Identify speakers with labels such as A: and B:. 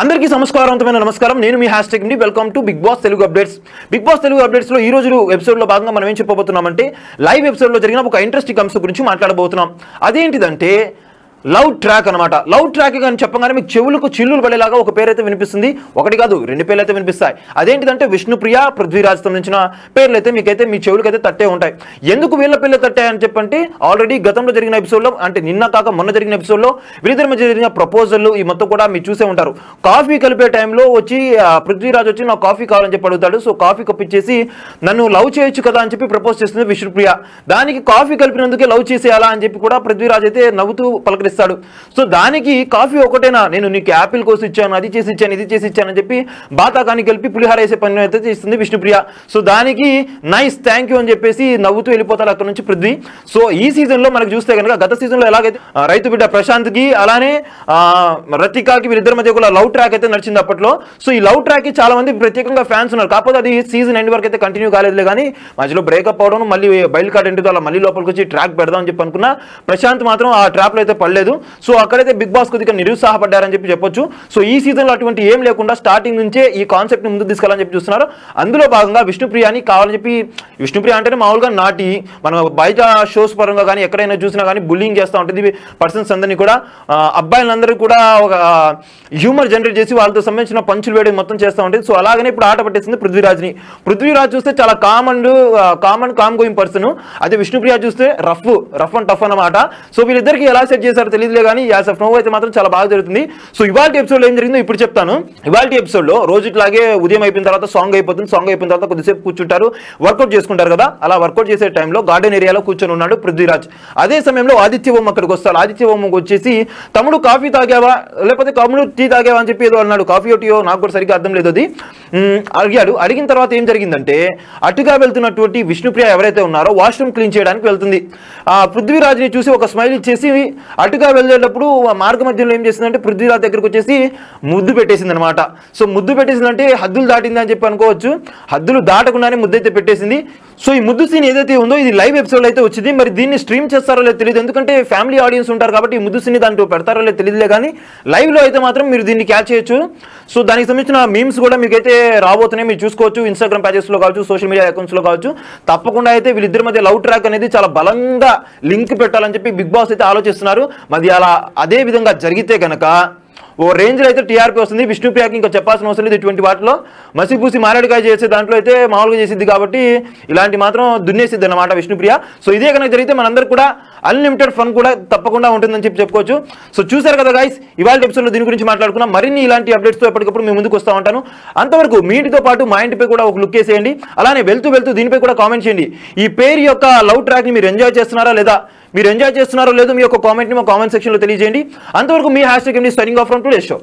A: అందరికీ నమస్కారవంతమైన నమస్కారం. నేను మీ హ్యాష్‌ట్యాగ్ ని welcome to Bigg Boss Telugu updates. Bigg Boss Telugu updates లో ఈ రోజు ఎపిసోడ్ లో భాగంగా మనం ఏం చెప్పబోతున్నామంటే లైవ్ ఎపిసోడ్ లో జరిగిన ఒక ఇంట్రెస్టింగ్ అంశం గురించి మాట్లాడబోతున్నాం. అదేంటిదంటే లవ్ ట్రాక్ అనమాట. లవ్ ట్రాక్ అని చెప్పగానే మీకు చెవులకు చిల్లులు పడేలాగా ఒక పేరైతే వినిపిస్తుంది. ఒకటి కాదు, రెండు పేర్లు అయితే వినిపిస్తాయి. అదేంటిదంటే విష్ణుప్రియ, పృథ్వీరాజ్ సంబంధించిన పేర్లు అయితే మీకైతే మీ చెవులకైతే తట్టే ఉంటాయి. ఎందుకు వీళ్ళ పేర్లు తట్టాయని చెప్పంటే ఆల్రెడీ గతంలో జరిగిన ఎపిసోడ్లో, అంటే నిన్న కాక మొన్న జరిగిన ఎపిసోడ్లో వీరిద్దరి మధ్య జరిగిన ప్రపోజల్ ఈ మొత్తం కూడా మీరు చూసే ఉంటారు. కాఫీ కలిపే టైంలో వచ్చి పృథ్వీరాజ్ వచ్చి నాకు కాఫీ కావాలని చెప్పి అడుగుతాడు. సో కాఫీ కప్పిచ్చేసి నన్ను లవ్ చేయొచ్చు కదా అని చెప్పి ప్రపోజ్ చేస్తుంది విష్ణుప్రియ. దానికి కాఫీ కలిపినందుకే లవ్ చేసేయాలా అని చెప్పి కూడా పృథ్వీరాజ్ అయితే నవ్వుతూ పలకరిస్తాడు. సో దానికి కాఫీ ఒకటేనా, నేను నీకు యాపిల్ కోసి ఇచ్చాను, అది చేసి ఇచ్చాను, ఇది చేసి ఇచ్చాను అని చెప్పి బాతాకాని కలిపి పులిహార వేసే పని అయితే చేస్తుంది విష్ణుప్రియ. సో దానికి నైస్ థ్యాంక్ యూ అని చెప్పేసి నవ్వుతూ వెళ్ళిపోతాడు అక్కడ నుంచి పృథ్వీ. సో ఈ సీజన్ లో మనకు చూస్తే కనుక గత సీజన్ లో ఎలాగైతే రైతు బిడ్డ ప్రశాంత్ కి అలానే రతికాకి వీరిద్దరి మధ్య కూడా లవ్ ట్రాక్ అయితే నడిచింది అప్పట్లో. సో ఈ లవ్ ట్రాక్ కి చాలా మంది ప్రత్యేకంగా ఫ్యాన్స్ ఉన్నారు. కాకపోతే అది సీజన్ ఎండ్ వరకు అయితే కంటిన్యూ కాలేదులే, కానీ మధ్యలో బ్రేకప్ అవడం, మళ్ళీ బయలు కాట్ ఎంటుతో అలా మళ్ళీ లోపలికి వచ్చి ట్రాక్ పెడదాం అని చెప్పి అనుకున్నా ప్రశాంత్ మాత్రం ఆ ట్రాప్ లో అయితే పడలేదు. సో అక్కడైతే బిగ్ బాస్ కొద్దిగా నిరుత్సాహపడ్డారని చెప్పి చెప్పొచ్చు. సో ఈ సీజన్ లో అటువంటి ఏం లేకుండా స్టార్టింగ్ నుంచే ఈ కాన్సెప్ట్ ని ముందుకు తీసుకెళ్ళాలని చెప్పి చూస్తున్నారు. అందులో భాగంగా విష్ణుప్రియని కావాలని చెప్పి, విష్ణుప్రియ అంటేనే మామూలుగా నాటి మనం బయట షోస్ పరంగా కానీ ఎక్కడైనా చూసినా కానీ బుల్లింగ్ చేస్తూ ఉంటుంది పర్సన్స్ అందరినీ కూడా, అబ్బాయిలందరూ కూడా ఒక హ్యూమర్ జనరేట్ చేసి వాళ్ళతో సంబంధించిన పంచులు వేయడం మొత్తం చేస్తూ ఉంటుంది. సో అలాగనే ఇప్పుడు ఆట పట్టేసింది పృథ్వీరాజ్ని. పృథ్వీరాజ్ చూస్తే చాలా కామ్ గోయింగ్ పర్సన్, అదే విష్ణుప్రియ చూస్తే రఫ్ అండ్ టఫ్ అన్నమాట. సో వీళ్ళిద్దరికి ఎలా సెట్ చేశారో తెలియదులే, కానీ యాజ్ ఆఫ్ నో అయితే మాత్రం చాలా బాగా జరుగుతుంది. సో ఇవాళ ఎపిసోడ్ ఏం జరిగిందో ఇప్పుడు చెప్తాను. ఇవాళ ఎపిసోడ్ లో రోజు ఇట్లాగే ఉదయం అయిపోయిన తర్వాత సాంగ్ అయిపోతుంది. సాంగ్ అయిపోయిన తర్వాత కొద్దిసేపు కూర్చుంటారు, వర్కౌట్ చేసుకుంటారు కదా. అలా వర్కౌట్ చేసే టైంలో గార్డెన్ ఏరియాలో కూర్చొని ఉన్నాడు పృథ్వీరాజ్. అదే సమయంలో ఆదిత్య ఓం అక్కడికి వస్తాడు. ఆదిత్య ఓం వచ్చేసి తమ్ముడు కాఫీ తాగావా లేకపోతే తమ్ముడు టీ తాగావా అని చెప్పి ఏదో అన్నాడు. కాఫీ టీయో నాకు కూడా సరిగ్గా అర్థం లేదు. అది అడిగాడు. అడిగిన తర్వాత ఏం జరిగిందంటే అటుగా వెళ్తున్నటువంటి విష్ణుప్రియ ఎవరైతే ఉన్నారో వాష్రూమ్ క్లీన్ చేయడానికి వెళ్తుంది. పృథ్వీరాజ్ని చూసి ఒక స్మైల్ ఇచ్చేసి అటుగా వెళ్ళేటప్పుడు మార్గ మధ్యలో ఏం చేసిందంటే పృథ్వీరాజ్ దగ్గరకు వచ్చేసి ముద్దు పెట్టేసింది అనమాట. సో ముద్దు పెట్టేసిందంటే హద్దులు దాటింది అని చెప్పి అనుకోవచ్చు. హద్దులు దాటకుండానే ముద్దు అయితే పెట్టేసింది. సో ఈ ముద్దు సీన్ ఏదైతే ఉందో ఇది లైవ్ ఎపిసోడ్ అయితే వచ్చింది. మరి దీన్ని స్ట్రీమ్ చేస్తారో లేదో తెలియదు, ఎందుకంటే ఫ్యామిలీ ఆడియన్స్ ఉంటారు కాబట్టి ఈ ముద్దు సీన్ దాంట్లో పెడతారో లేదో తెలియదులే, కానీ లైవ్ లో అయితే మాత్రం మీరు దీన్ని క్యాచ్ చేయొచ్చు. సో దానికి సంబంధించిన మీమ్స్ కూడా మీకైతే రాబోతున్నాయి, మీరు చూసుకోవచ్చు. ఇన్స్టాగ్రామ్ పేజెస్ లో కావచ్చు, సోషల్ మీడియా అకౌంట్స్ లో కావచ్చు. తప్పకుండా అయితే వీళ్ళిద్దరి మధ్య లవ్ ట్రాక్ అనేది చాలా బలంగా లింక్ పెట్టాలని చెప్పి బిగ్ బాస్ అయితే ఆలోచిస్తున్నారు. మరి అలా అదే విధంగా జరిగితే కనుక ఓ రేంజ్లో అయితే టీఆర్పీ వస్తుంది. విష్ణుప్రియకి ఇంకా చెప్పాల్సిన అవసరం లేదు. ఇటువంటి వాటిలో మసిపూసి మారేడుకాయ చేసే దాంట్లో అయితే మామూలుగా చేసిద్ది కాబట్టి ఇలాంటి మాత్రం దున్నేసిద్ది అన్నమాట విష్ణుప్రియ. సో ఇదే కనుక జరిగితే మనందరికి కూడా అన్లిమిటెడ్ ఫన్ కూడా తప్పకుండా ఉంటుందని చెప్పి చెప్పుకోవచ్చు. సో చూసారు కదా గైస్, ఇవాళ ఎపిసోడ్లో దీని గురించి మాట్లాడుకున్నాం. మరిన్ని ఇలాంటి అప్డేట్స్తో ఎప్పటికప్పుడు మేము ముందుకు వస్తూ ఉంటాను. అంతవరకు మీ ఇంటితో పాటు మా ఇంటిపై కూడా ఒక లుక్ వేసేయండి. అలానే వెళ్తూ దీనిపై కూడా కామెంట్ చేయండి. ఈ పేరు యొక్క లవ్ ట్రాక్ని మీరు ఎంజాయ్ చేస్తున్నారా లేదా, మీరు ఎంజాయ్ చేస్తున్నారో లేదో మీ యొక్క కామెంట్ని మా కామెంట్ సెక్షన్లో తెలియజేయండి. అంతవరకు మీ hashtag signing off from today show.